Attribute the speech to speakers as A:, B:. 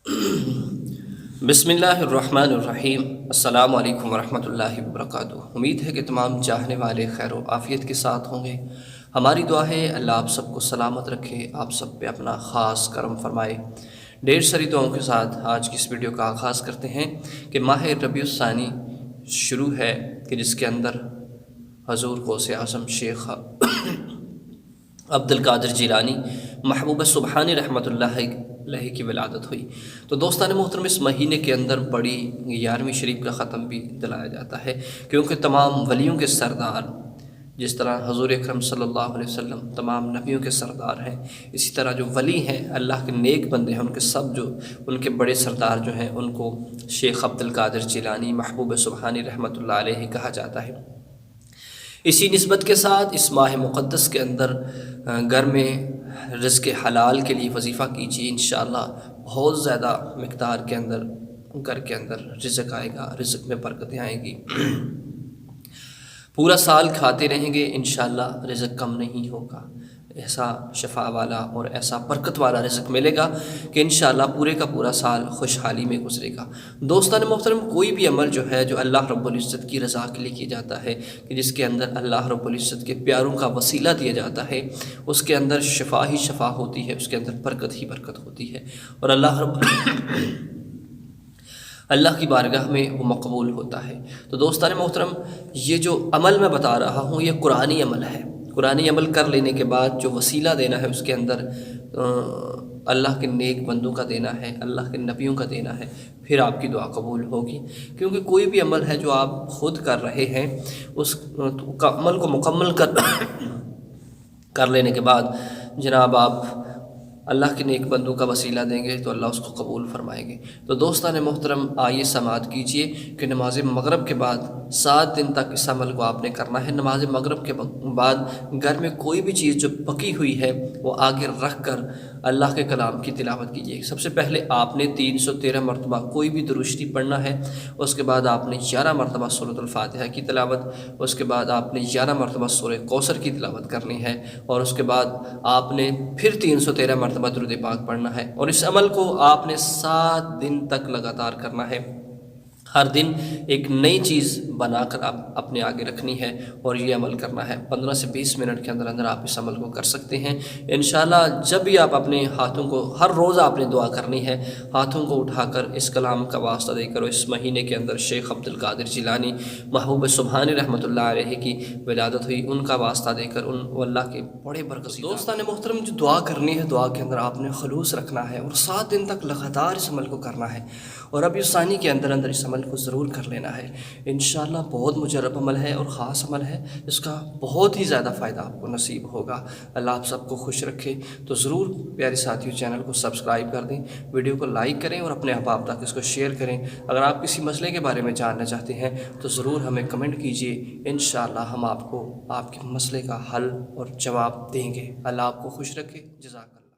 A: بسم اللہ الرحمن الرحیم۔ السلام علیکم ورحمۃ اللہ وبرکاتہ۔ امید ہے کہ تمام چاہنے والے خیر و عافیت کے ساتھ ہوں گے۔ ہماری دعا ہے اللہ آپ سب کو سلامت رکھے، آپ سب پہ اپنا خاص کرم فرمائے۔ ڈھیر ساری دعاؤں کے ساتھ آج کی اس ویڈیو کا آغاز کرتے ہیں کہ ماہ ربیع الثانی شروع ہے کہ جس کے اندر حضور غوث اعظم شیخ عبد القادر جیلانی محبوب سبحانی رحمۃ اللہ علیہ کی ولادت ہوئی۔ تو دوستان محترم، اس مہینے کے اندر بڑی 11ویں شریف کا ختم بھی دلایا جاتا ہے، کیونکہ تمام ولیوں کے سردار، جس طرح حضور اکرم صلی اللہ علیہ وسلم تمام نبیوں کے سردار ہیں، اسی طرح جو ولی ہیں، اللہ کے نیک بندے ہیں، ان کے سب جو ان کے بڑے سردار جو ہیں ان کو شیخ عبد القادر جیلانی محبوب سبحانی رحمۃ اللہ علیہ کہا جاتا ہے۔ اسی نسبت کے ساتھ اس ماہ مقدس کے اندر گھر میں رزق حلال کے لیے وظیفہ کیجیے، انشاءاللہ بہت زیادہ مقدار کے اندر گھر کے اندر رزق آئے گا، رزق میں برکتیں آئیں گی۔ پورا سال کھاتے رہیں گے، انشاءاللہ رزق کم نہیں ہوگا، ایسا شفا والا اور ایسا برکت والا رزق ملے گا کہ انشاءاللہ پورے کا پورا سال خوشحالی میں گزرے گا۔ دوستان محترم، کوئی بھی عمل جو ہے جو اللہ رب العزت کی رضا کے لیے کیا جاتا ہے، کہ جس کے اندر اللہ رب العزت کے پیاروں کا وسیلہ دیا جاتا ہے، اس کے اندر شفا ہی شفا ہوتی ہے، اس کے اندر برکت ہی برکت ہوتی ہے، اور اللہ کی بارگاہ میں وہ مقبول ہوتا ہے۔ تو دوستان محترم، یہ جو عمل میں بتا رہا ہوں یہ قرآنی عمل ہے۔ قرآنی عمل کر لینے کے بعد جو وسیلہ دینا ہے اس کے اندر اللہ کے نیک بندوں کا دینا ہے، اللہ کے نبیوں کا دینا ہے، پھر آپ کی دعا قبول ہوگی۔ کیونکہ کوئی بھی عمل ہے جو آپ خود کر رہے ہیں، اس عمل کو مکمل کر لینے کے بعد جناب آپ اللہ کے نیک بندوں کا وسیلہ دیں گے تو اللہ اس کو قبول فرمائیں گے۔ تو دوستان محترم، آئیے سماعت کیجئے کہ نماز مغرب کے بعد 7 دن تک اس عمل کو آپ نے کرنا ہے۔ نماز مغرب کے بعد گھر میں کوئی بھی چیز جو پکی ہوئی ہے وہ آگے رکھ کر اللہ کے کلام کی تلاوت کیجیے۔ سب سے پہلے آپ نے 313 مرتبہ کوئی بھی درود شریف پڑھنا ہے، اس کے بعد آپ نے 11 مرتبہ سورۃ الفاتحہ کی تلاوت، اس کے بعد آپ نے 11 مرتبہ سورہ کوثر کی تلاوت کرنی ہے، اور اس کے بعد آپ نے پھر 313 مرتبہ درود پاک پڑھنا ہے، اور اس عمل کو آپ نے 7 دن تک لگاتار کرنا ہے۔ ہر دن ایک نئی چیز بنا کر آپ اپنے آگے رکھنی ہے اور یہ عمل کرنا ہے۔ 15 سے 20 منٹ کے اندر اندر آپ اس عمل کو کر سکتے ہیں انشاءاللہ۔ جب بھی آپ اپنے ہاتھوں کو، ہر روز آپ نے دعا کرنی ہے، ہاتھوں کو اٹھا کر اس کلام کا واسطہ دے کر، اس مہینے کے اندر شیخ عبد القادر جیلانی محبوب سبحانی رحمۃ اللہ علیہ کی ولادت ہوئی، ان کا واسطہ دے کر وہ اللہ کے بڑے برکت۔ دوستان محترم، جو دعا کرنی ہے، دعا کے اندر آپ نے خلوص رکھنا ہے اور 7 دن تک لگاتار اس عمل کو کرنا ہے، اور ربیع الثانی کے اندر اندر اس عمل کو ضرور کر لینا ہے انشاءاللہ۔ بہت مجرب عمل ہے اور خاص عمل ہے، اس کا بہت ہی زیادہ فائدہ آپ کو نصیب ہوگا۔ اللہ آپ سب کو خوش رکھے۔ تو ضرور پیارے ساتھیوں، چینل کو سبسکرائب کر دیں، ویڈیو کو لائک کریں اور اپنے احباب تک اس کو شیئر کریں۔ اگر آپ کسی مسئلے کے بارے میں جاننا چاہتے ہیں تو ضرور ہمیں کمنٹ کیجیے، انشاءاللہ ہم آپ کو آپ کے مسئلے کا حل اور جواب دیں گے۔ اللہ آپ کو خوش رکھے۔ جزاک اللہ۔